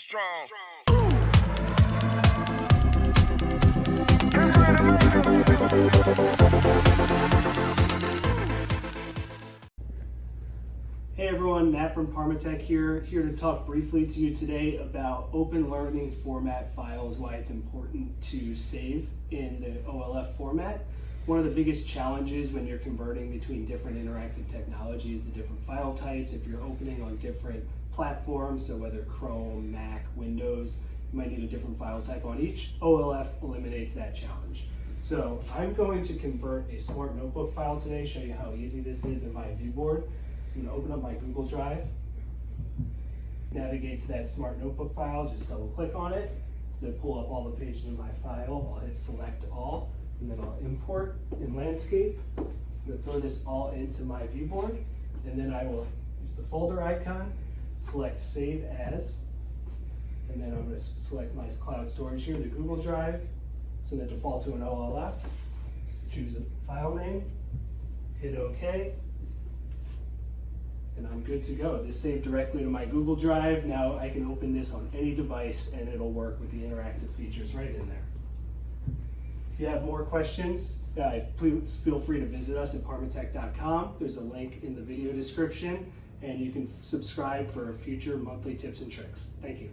strong. Hey everyone, Matt from parmeTECH here to talk briefly to you today about open learning format files, why it's important to save in the OLF format. One of the biggest challenges when you're converting between different interactive technologies, the different file types, if you're opening on different platforms, so whether Chrome, Mac, Windows, you might need a different file type on each. OLF eliminates that challenge. So I'm going to convert a smart notebook file today, show you how easy this is in my ViewBoard. I'm going to open up my Google Drive, navigate to that smart notebook file, just double click on it. It's going to pull up all the pages in my file. I'll hit select all, and then I'll import in landscape. It's going to throw this all into my ViewBoard, and then I will use the folder icon, select save as, and then I'm going to select my cloud storage here, the Google Drive. It's going to default to an OLF. Just choose a file name, hit OK. And I'm good to go. This saved directly to my Google Drive. Now I can open this on any device and it'll work with the interactive features right in there. If you have more questions, please feel free to visit us at parmeTECH.com. There's a link in the video description and you can subscribe for future monthly tips and tricks. Thank you.